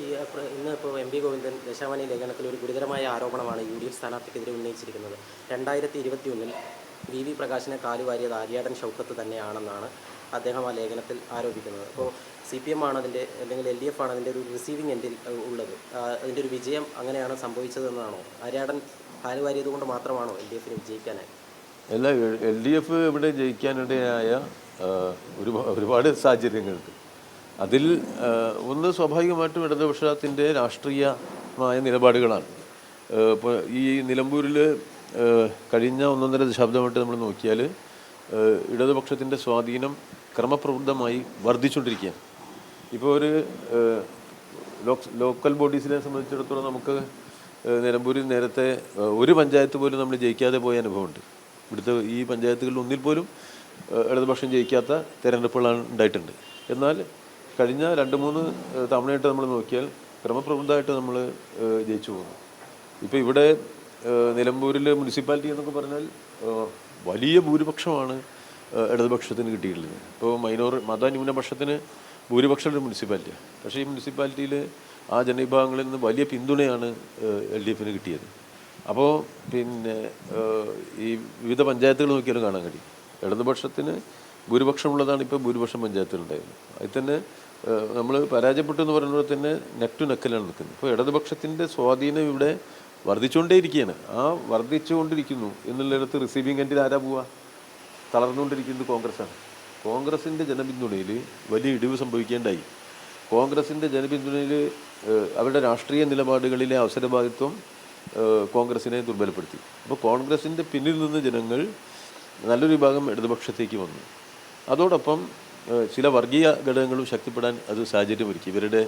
ഇന്ന് ഇപ്പോൾ M P Govindan Deshabhimani ലേഖനത്തിൽ ഒരു ഗുരുതരമായ ആരോപണമാണ് UDF സ്ഥാനാർത്ഥിക്കെതിരെ ഉന്നയിച്ചിരിക്കുന്നത്. 2021 വി പ്രകാശിനെ കാലുവാരിയത് ആര്യാടൻ ഷൗക്കത്ത് തന്നെയാണെന്നാണ് അദ്ദേഹം ആ ലേഖനത്തിൽ ആരോപിക്കുന്നത്. അപ്പോൾ CPM ആണ് അതിൻ്റെ, അല്ലെങ്കിൽ LDF ആണ് അതിൻ്റെ ഒരു റിസീവിങ് എൻഡിൽ ഉള്ളത്. അതിൻ്റെ ഒരു വിജയം അങ്ങനെയാണ് സംഭവിച്ചതെന്നാണോ? ആര്യാടൻ കാലുവാരിയത് കൊണ്ട് മാത്രമാണോ LDFന് വിജയിക്കാനായി? അല്ല, LDF ഇവിടെ ജയിക്കാനിടയായ ഒരുപാട് സാഹചര്യങ്ങളുണ്ട്. അതിൽ ഒന്ന് സ്വാഭാവികമായിട്ടും ഇടതുപക്ഷത്തിൻ്റെ രാഷ്ട്രീയമായ നിലപാടുകളാണ്. ഇപ്പോൾ ഈ നിലമ്പൂരിൽ കഴിഞ്ഞ 1.5 ദശാബ്ദമായിട്ട് നമ്മൾ നോക്കിയാൽ ഇടതുപക്ഷത്തിൻ്റെ സ്വാധീനം ക്രമപ്രവൃത്തമായി വർദ്ധിച്ചുകൊണ്ടിരിക്കുകയാണ്. ഇപ്പോൾ ഒരു ലോക്കൽ ബോഡീസിനെ സംബന്ധിച്ചിടത്തോളം നമുക്ക് നിലമ്പൂരിൽ നേരത്തെ ഒരു പഞ്ചായത്ത് പോലും നമ്മൾ ജയിക്കാതെ പോയ അനുഭവമുണ്ട്. ഇവിടുത്തെ ഈ പഞ്ചായത്തുകളിൽ ഒന്നിൽ പോലും ഇടതുപക്ഷം ജയിക്കാത്ത തിരഞ്ഞെടുപ്പുകളാണ് ഉണ്ടായിട്ടുണ്ട്. എന്നാൽ കഴിഞ്ഞ 2-3 തവണയായിട്ട് നമ്മൾ നോക്കിയാൽ ക്രമപ്രവൃത്തമായിട്ട് നമ്മൾ ജയിച്ചു പോകുന്നു. ഇപ്പോൾ ഇവിടെ നിലമ്പൂരിൽ മുനിസിപ്പാലിറ്റി എന്നൊക്കെ പറഞ്ഞാൽ വലിയ ഭൂരിപക്ഷമാണ് ഇടതുപക്ഷത്തിന് കിട്ടിയിട്ടുള്ളത്. ഇപ്പോൾ മതന്യൂനപക്ഷത്തിന് ഭൂരിപക്ഷമുള്ള മുനിസിപ്പാലിറ്റിയാണ്. പക്ഷേ ഈ മുനിസിപ്പാലിറ്റിയിൽ ആ ജനവിഭാഗങ്ങളിൽ നിന്ന് വലിയ പിന്തുണയാണ് LDFന് കിട്ടിയത്. അപ്പോൾ പിന്നെ ഈ വിവിധ പഞ്ചായത്തുകൾ നോക്കിയാലും കാണാൻ കഴിയും ഇടതുപക്ഷത്തിന് ഭൂരിപക്ഷമുള്ളതാണ് ഇപ്പോൾ ഭൂരിപക്ഷം പഞ്ചായത്തുകളുണ്ടായിരുന്നു. അതിൽ തന്നെ നമ്മൾ പരാജയപ്പെട്ടു എന്ന് പറയുമ്പോൾ തന്നെ നെക്ക് ടു നെക്കിലാണ് നിൽക്കുന്നത്. ഇപ്പോൾ ഇടതുപക്ഷത്തിൻ്റെ സ്വാധീനം ഇവിടെ വർദ്ധിച്ചുകൊണ്ടേയിരിക്കുകയാണ്. ആ വർദ്ധിച്ചുകൊണ്ടിരിക്കുന്നു എന്നുള്ളിടത്ത് റിസീവിങ് എൻഡിൽ ആരാ പോവുക? തളർന്നുകൊണ്ടിരിക്കുന്നത് കോൺഗ്രസ്സാണ്. കോൺഗ്രസിൻ്റെ ജനപിന്തുണയിൽ വലിയ ഇടിവ് സംഭവിക്കേണ്ടായി. കോൺഗ്രസിൻ്റെ ജനപിന്തുണയിൽ അവരുടെ രാഷ്ട്രീയ നിലപാടുകളിലെ അവസരഭാഗിത്വം കോൺഗ്രസിനെ ദുർബലപ്പെടുത്തി. അപ്പോൾ കോൺഗ്രസിൻ്റെ പിന്നിൽ നിന്ന് ജനങ്ങൾ നല്ലൊരു വിഭാഗം ഇടതുപക്ഷത്തേക്ക് വന്നു. അതോടൊപ്പം ചില വർഗീയ ഘടകങ്ങളും ശക്തിപ്പെടാൻ അത് സാഹചര്യമൊരുക്കി. ഇവരുടെ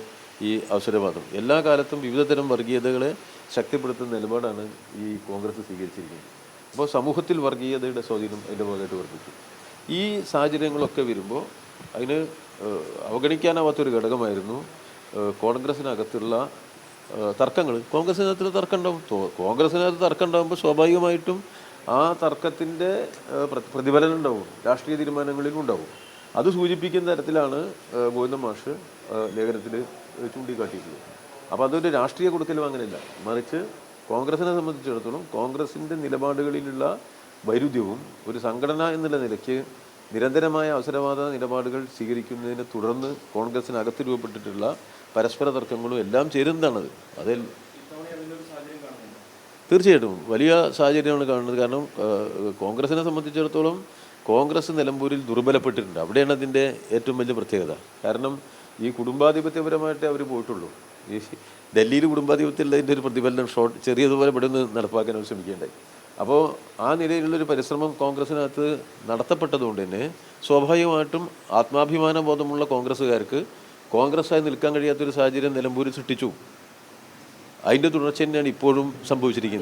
ഈ അവസരവാദം എല്ലാ കാലത്തും വിവിധ തരം വർഗീയതകളെ ശക്തിപ്പെടുത്തുന്ന നിലപാടാണ് ഈ കോൺഗ്രസ് സ്വീകരിച്ചിരിക്കുന്നത്. അപ്പോൾ സമൂഹത്തിൽ വർഗീയതയുടെ സ്വാധീനം അതിൻ്റെ ഭാഗമായിട്ട് വർദ്ധിച്ചു. ഈ സാഹചര്യങ്ങളൊക്കെ വരുമ്പോൾ അതിന് അവഗണിക്കാനാവാത്തൊരു ഘടകമായിരുന്നു കോൺഗ്രസിനകത്തുള്ള തർക്കങ്ങൾ. കോൺഗ്രസിനകത്ത് തർക്കം ഉണ്ടാവും. കോൺഗ്രസിനകത്ത് തർക്കം ഉണ്ടാകുമ്പോൾ സ്വാഭാവികമായിട്ടും ആ തർക്കത്തിൻ്റെ പ്രതിഫലനം ഉണ്ടാവും, രാഷ്ട്രീയ തീരുമാനങ്ങളിലും ഉണ്ടാവും. അത് സൂചിപ്പിക്കുന്ന തരത്തിലാണ് ഗോവിന്ദൻ മാഷ് ലേഖനത്തിൽ ചൂണ്ടിക്കാട്ടിയിട്ടുള്ളത്. അപ്പോൾ അതൊരു രാഷ്ട്രീയ കൊടുക്കലും അങ്ങനെയല്ല, മറിച്ച് കോൺഗ്രസിനെ സംബന്ധിച്ചിടത്തോളം കോൺഗ്രസിൻ്റെ നിലപാടുകളിലുള്ള വൈരുദ്ധ്യവും ഒരു സംഘടന എന്നുള്ള നിലയ്ക്ക് നിരന്തരമായ അവസരവാദ നിലപാടുകൾ സ്വീകരിക്കുന്നതിനെ തുടർന്ന് കോൺഗ്രസിനകത്ത് രൂപപ്പെട്ടിട്ടുള്ള പരസ്പര തർക്കങ്ങളും എല്ലാം ചേരുന്നതാണത്. അതിൽ തീർച്ചയായിട്ടും വലിയ സാഹചര്യമാണ് കാണുന്നത്. കാരണം കോൺഗ്രസിനെ സംബന്ധിച്ചിടത്തോളം കോൺഗ്രസ് നിലമ്പൂരിൽ ദുർബലപ്പെട്ടിട്ടുണ്ട്. അവിടെയാണ് അതിൻ്റെ ഏറ്റവും വലിയ പ്രത്യേകത. കാരണം ഈ കുടുംബാധിപത്യപരമായിട്ടേ അവർ പോയിട്ടുള്ളൂ. ഈ ഡൽഹിയിൽ കുടുംബാധിപത്യമുള്ളതിൻ്റെ ഒരു പ്രതിഫലനം ചെറിയതുപോലെ ഇവിടെ നിന്ന് നടപ്പാക്കാൻ അവർ ശ്രമിക്കേണ്ടായി. അപ്പോൾ ആ നിലയിലുള്ളൊരു പരിശ്രമം കോൺഗ്രസിനകത്ത് നടത്തപ്പെട്ടതുകൊണ്ട് തന്നെ സ്വാഭാവികമായിട്ടും ആത്മാഭിമാന ബോധമുള്ള കോൺഗ്രസ്സുകാർക്ക് കോൺഗ്രസ്സായി നിൽക്കാൻ കഴിയാത്തൊരു സാഹചര്യം നിലമ്പൂരിൽ സൃഷ്ടിച്ചു. അതിൻ്റെ തുടർച്ച തന്നെയാണ് ഇപ്പോഴും സംഭവിച്ചിരിക്കുന്നത്.